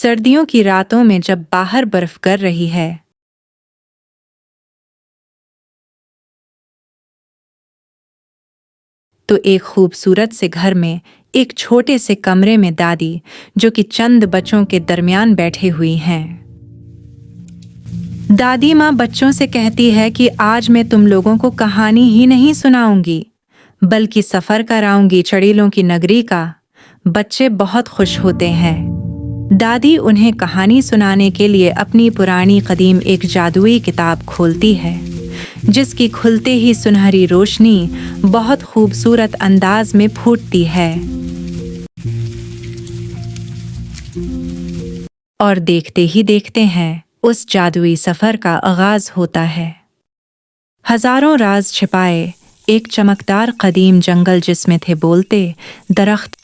सर्दियों की रातों में जब बाहर बर्फ गिर रही है तो एक खूबसूरत से घर में एक छोटे से कमरे में दादी, जो कि चंद बच्चों के दरमियान बैठी हुई हैं। दादी माँ बच्चों से कहती है कि आज मैं तुम लोगों को कहानी ही नहीं सुनाऊंगी, बल्कि सफर कराऊंगी चड़ीलों की नगरी का। बच्चे बहुत खुश होते हैं। दादी उन्हें कहानी सुनाने के लिए अपनी पुरानी कदीम एक जादुई किताब खोलती है, जिसकी खुलते ही सुनहरी रोशनी बहुत खूबसूरत अंदाज में फूटती है। और देखते ही देखते हैं उस जादुई सफर का आगाज होता है। हजारों राज छिपाए एक चमकदार कदीम जंगल, जिसमें थे बोलते दरख्त,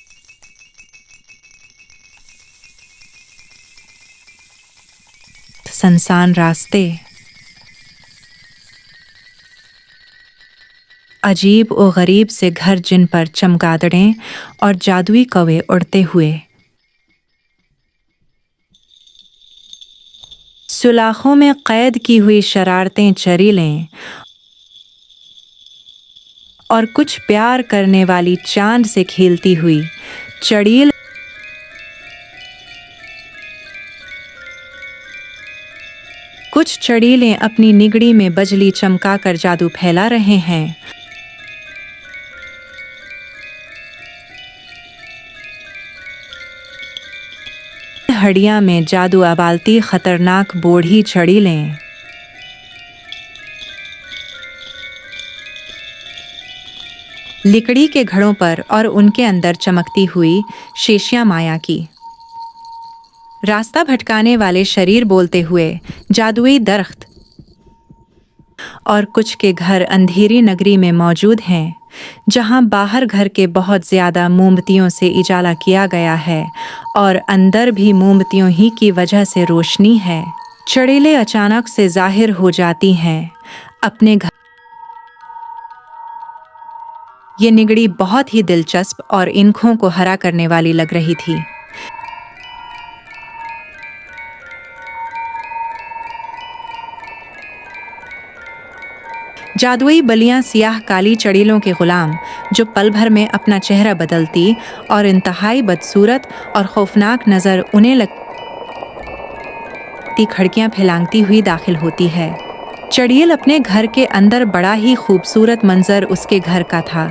सुनसान रास्ते, अजीब और गरीब से घर, जिन पर चमगादड़ें और जादुई कौवे उड़ते हुए। सुलाखों में कैद की हुई शरारतें चरीलें, और कुछ प्यार करने वाली चांद से खेलती हुई चड़ील। कुछ चड़ीलें अपनी निगड़ी में बजली चमकाकर जादू फैला रहे हैं। हड़िया में जादू उबालती खतरनाक बूढ़ी चड़ीलें। लकड़ी के घड़ों पर और उनके अंदर चमकती हुई शेषिया माया की। रास्ता भटकाने वाले शरीर बोलते हुए जादुई दरख्त। और कुछ के घर अंधेरी नगरी में मौजूद हैं, जहां बाहर घर के बहुत ज्यादा मोमबत्तियों से इजाला किया गया है और अंदर भी मोमबत्तियों ही की वजह से रोशनी है। चड़ीलें अचानक से जाहिर हो जाती हैं अपने घर। ये निगड़ी बहुत ही दिलचस्प और आँखों को हरा करने वाली लग रही थी। जादुई बलियां सियाह काली चड़ीलों के गुलाम, जो पल भर में अपना चेहरा बदलती और इंतहाई बदसूरत और खौफनाक नजर उन्हें लगती, खिड़कियां फैलांगती हुई दाखिल होती है। चड़ील अपने घर के अंदर बड़ा ही खूबसूरत मंजर उसके घर का था।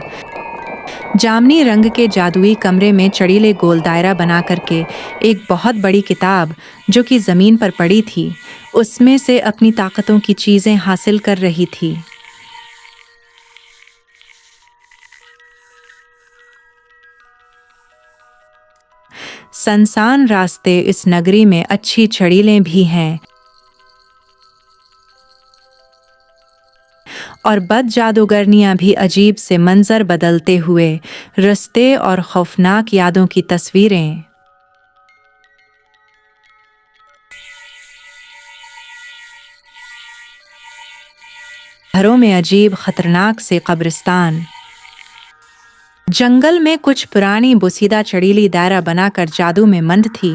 जामनी रंग के जादुई कमरे में चड़ीलें गोल दायरा बना करके एक बहुत बड़ी किताब, जो कि जमीन पर पड़ी थी, उसमें से अपनी ताकतों की चीजें हासिल कर रही थी। सुनसान रास्ते इस नगरी में अच्छी चड़ीलें भी हैं, और बद जादूगरनियां भी अजीब से मंजर बदलते हुए रास्ते और खौफनाक यादों की तस्वीरें। घरों में अजीब खतरनाक से कब्रिस्तान। जंगल में कुछ पुरानी बोसीदा चड़ीली दायरा बनाकर जादू में मंद थी।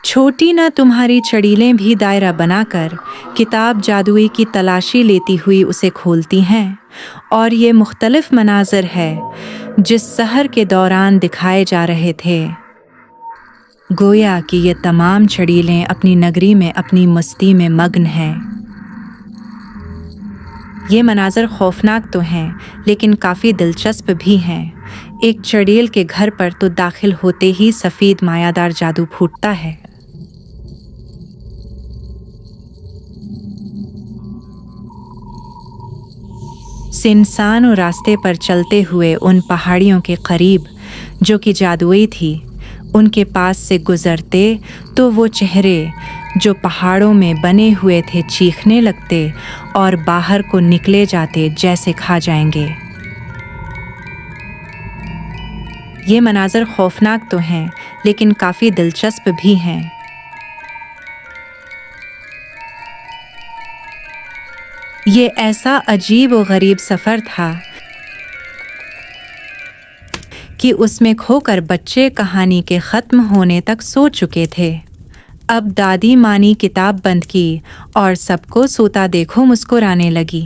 छोटी ना तुम्हारी चड़ीलें भी दायरा बनाकर किताब जादुई की तलाशी लेती हुई उसे खोलती हैं, और ये मुख्तलिफ मनाज़र है जिस सहर के दौरान दिखाए जा रहे थे। गोया कि ये तमाम चड़ीलें अपनी नगरी में अपनी मस्ती में मग्न हैं। ये मनाज़र खौफनाक तो हैं, लेकिन काफ़ी दिलचस्प भी हैं। एक चड़ील के घर पर तो दाखिल होते ही सफ़ेद मायादार जादू फूटता है। इंसान और रास्ते पर चलते हुए उन पहाड़ियों के करीब, जो कि जादुई थी, उनके पास से गुजरते तो वो चेहरे जो पहाड़ों में बने हुए थे चीखने लगते और बाहर को निकले जाते जैसे खा जाएंगे। ये मनाज़र खौफनाक तो हैं, लेकिन काफ़ी दिलचस्प भी हैं। ये ऐसा अजीब और गरीब सफ़र था कि उसमें खोकर बच्चे कहानी के ख़त्म होने तक सो चुके थे। अब दादी माँ ने किताब बंद की और सबको सोता देखो मुस्कुराने लगी।